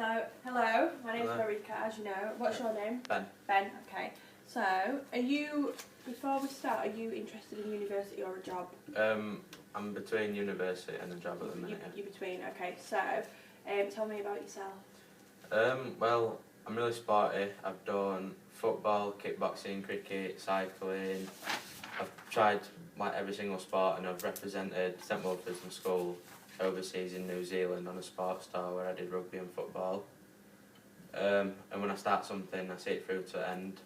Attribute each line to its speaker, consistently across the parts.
Speaker 1: So, hello, my name's
Speaker 2: Hello.
Speaker 1: Marika, as you know. What's your name?
Speaker 2: Ben.
Speaker 1: Ben, okay. So, before we start, are you interested in university or a job?
Speaker 2: I'm between university and a job at the minute.
Speaker 1: You're between, okay. So, tell me about yourself.
Speaker 2: Well, I'm really sporty. I've done football, kickboxing, cricket, cycling. I've tried like every single sport, and I've represented St Wilfrid's in school overseas in New Zealand on a sports star where I did rugby and football. And when I start something, I see it through to the end.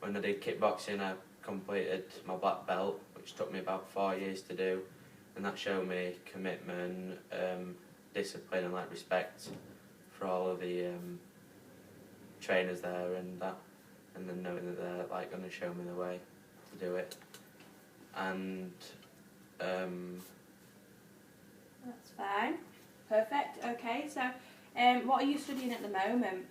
Speaker 2: When I did kickboxing, I completed my black belt, which took me about 4 years to do, and that showed me commitment, discipline, and like respect for all of the trainers there, and then knowing that they're like going to show me the way to do it. And
Speaker 1: That's fine. Perfect. Okay. So, what are you studying at the moment?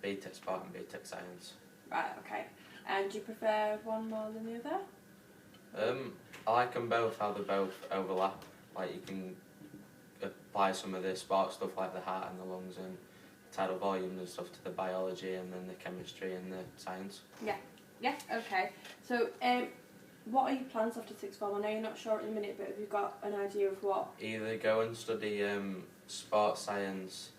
Speaker 2: BTEC Sport and BTEC Science.
Speaker 1: Right. Okay. And do you prefer one more than the other?
Speaker 2: I like them both, how they both overlap. Like you can apply some of the sports stuff like the heart and the lungs and tidal volumes and stuff to the biology, and then the chemistry and the science.
Speaker 1: Yeah. Yeah. Okay. So, what are your plans after sixth form? I know you're not sure at the minute, but have you got an idea of what?
Speaker 2: Either go and study sports science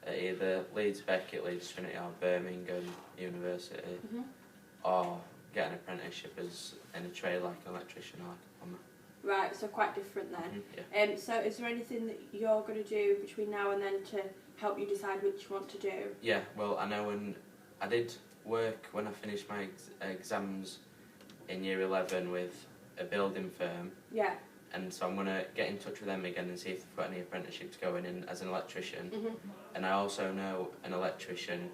Speaker 2: at either Leeds Beckett, Leeds Trinity, or Birmingham University, or get an apprenticeship as in a trade like an electrician or like a plumber.
Speaker 1: Right, so quite different then.
Speaker 2: Yeah.
Speaker 1: So is there anything that you're going to do between now and then to help you decide which you want to do?
Speaker 2: Yeah, well, I know when I did work when I finished my exams in year 11 with a building firm. Yeah. And so I'm going to get in touch with them again and see if they've got any apprenticeships going in as an electrician. And I also know an electrician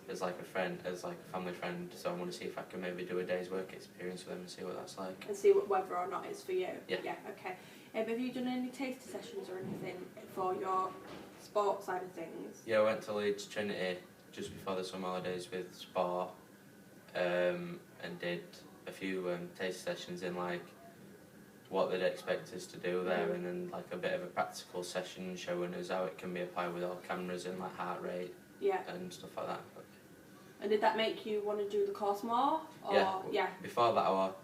Speaker 2: as like a friend, as like a family friend, so I want to see if I can maybe do a day's work experience with them and see what that's like.
Speaker 1: And see whether or not it's for you?
Speaker 2: Yeah.
Speaker 1: Yeah, okay. Have you done any taster sessions or anything for your sports side of things?
Speaker 2: Yeah, I went to Leeds Trinity just before the summer holidays with sport, and did a few taster sessions in like what they'd expect us to do there, and then like a bit of a practical session showing us how it can be applied with all cameras and like heart rate and stuff like that.
Speaker 1: And did that make you want to do the course more? Or,
Speaker 2: yeah. Before that I was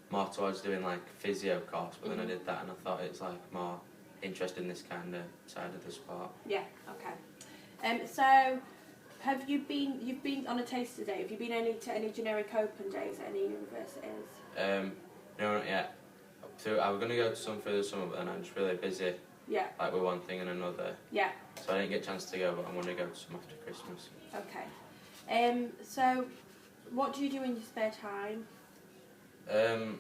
Speaker 2: more towards doing like physio course, but then I did that and I thought it's like more interested in this kind of side of the sport. Yeah,
Speaker 1: okay. So you've been on a taster day, have you been to any generic open days at any universities?
Speaker 2: No, not yet. I was going to go to some for the summer, but then I'm just really busy. Yeah. Like with one thing and another. Yeah. So I didn't get a chance to go, but I'm going to go to some after Christmas.
Speaker 1: Okay. So what do you do in your spare time?
Speaker 2: I'm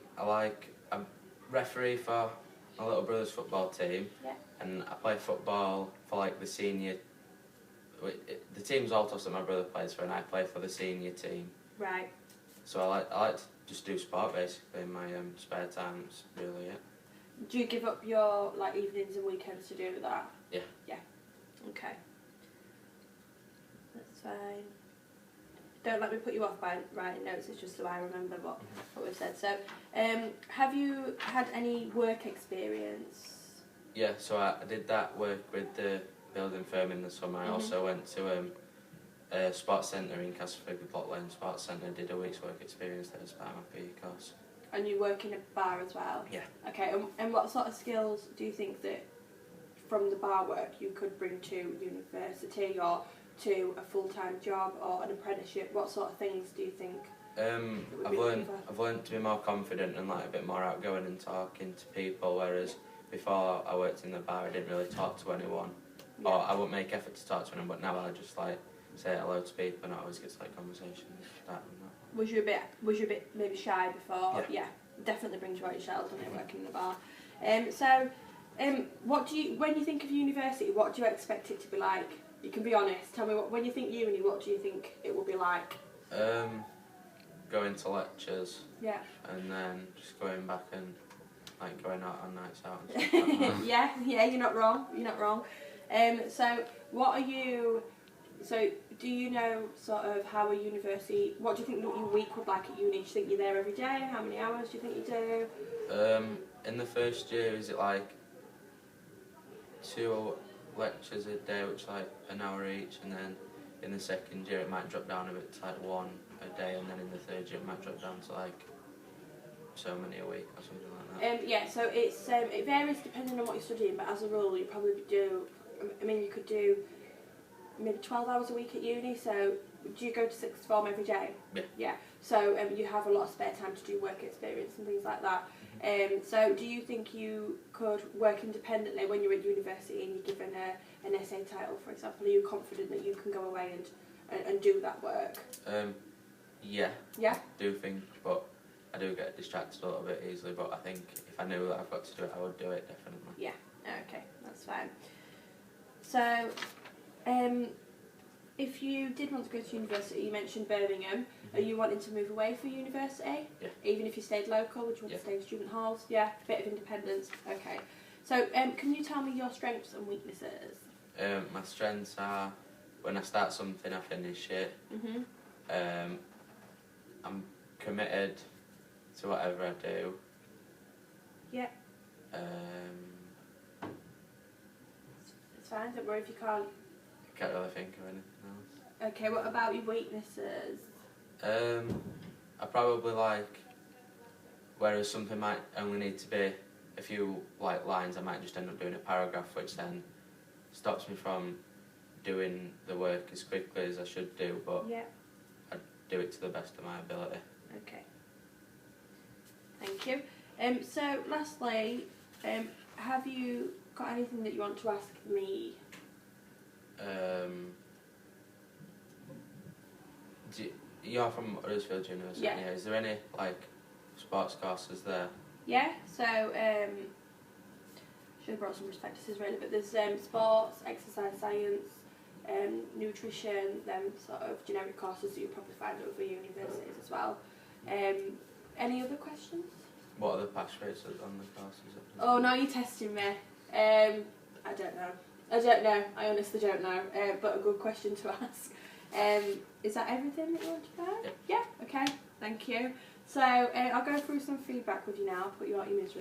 Speaker 2: referee for my little brother's football team. Yeah. And I play football for like the senior. The team's all tossed that my brother plays for, and I play for the senior team. Right. So I like to just do sport basically in my spare time. It's really it.
Speaker 1: Do you give up your like evenings and weekends to do that?
Speaker 2: Yeah.
Speaker 1: Yeah. Okay. That's fine. Don't let me put you off by writing notes. It's just so I remember what we've said. So, have you had any work experience?
Speaker 2: Yeah. So I did that work with the building firm in the summer. I also went to a sports centre in Castleford, Plot Lane Sports Centre. Did a week's work experience there as part of my PE course.
Speaker 1: And you work in a bar as well?
Speaker 2: Yeah.
Speaker 1: Okay, and what sort of skills do you think that from the bar work you could bring to university or to a full-time job or an apprenticeship? What sort of things do you think?
Speaker 2: I've learned to be more confident and like a bit more outgoing and talking to people, whereas before I worked in the bar I didn't really talk to anyone. Yeah. Or I wouldn't make effort to talk to anyone, but now I just like say hello to people and I always get like conversations.
Speaker 1: Was you a bit maybe shy before? Yeah. Definitely brings you out your shell, doesn't it, working in the bar? When you think of university, what do you expect it to be like? You can be honest. Tell me, when you think uni, what do you think it will be like?
Speaker 2: Going to lectures. Yeah. And then just going back and like going out on nights out and stuff like that.
Speaker 1: Yeah, you're not wrong. So do you know sort of how a university, what do you think your week would like at uni? Do you think you're there every day? How many hours do you think you do?
Speaker 2: In the first year, is it like lectures a day, which are like an hour each, and then in the second year it might drop down a bit to like one a day, and then in the third year it might drop down to like so many a week or something like that.
Speaker 1: Yeah, so it varies depending on what you're studying, but as a rule you probably do, I mean you could do maybe 12 hours a week at uni, so do you go to sixth form every day?
Speaker 2: Yeah.
Speaker 1: Yeah, so you have a lot of spare time to do work experience and things like that. So do you think you could work independently when you're at university and you're given an essay title, for example? Are you confident that you can go away and do that work?
Speaker 2: Yeah.
Speaker 1: Yeah?
Speaker 2: Do think, but I do get distracted a little bit easily, but I think if I knew that I've got to do it, I would do it, definitely.
Speaker 1: Yeah, okay, that's fine. So, if you did want to go to university, you mentioned Birmingham, are you wanting to move away for university?
Speaker 2: Yeah.
Speaker 1: Even if you stayed local, would you want to stay in student halls? Yeah, bit of independence, okay. So, can you tell me your strengths and weaknesses?
Speaker 2: My strengths are, when I start something, I finish it. I'm committed to whatever I do.
Speaker 1: Yeah. It's fine, don't worry if you can't.
Speaker 2: I can't really think of anything else.
Speaker 1: Okay, what about your weaknesses?
Speaker 2: I probably like, whereas something might only need to be a few like lines, I might just end up doing a paragraph, which then stops me from doing the work as quickly as I should do, but
Speaker 1: yeah.
Speaker 2: I do it to the best of my ability.
Speaker 1: Okay. Thank you. So lastly, have you got anything that you want to ask me?
Speaker 2: You're from Huddersfield University,
Speaker 1: yeah.
Speaker 2: Is there any like sports courses there?
Speaker 1: Yeah, so should have brought some prospectuses really, but there's sports, exercise science, nutrition, them sort of generic courses that you'll probably find at other universities as well. Any other questions?
Speaker 2: What are the pass rates on the courses?
Speaker 1: Oh, now you're testing me. I don't know. I honestly don't know. But a good question to ask. Is that everything that you want to know?
Speaker 2: Yeah.
Speaker 1: Yeah. Okay. Thank you. So I'll go through some feedback with you now. Put you out your misery.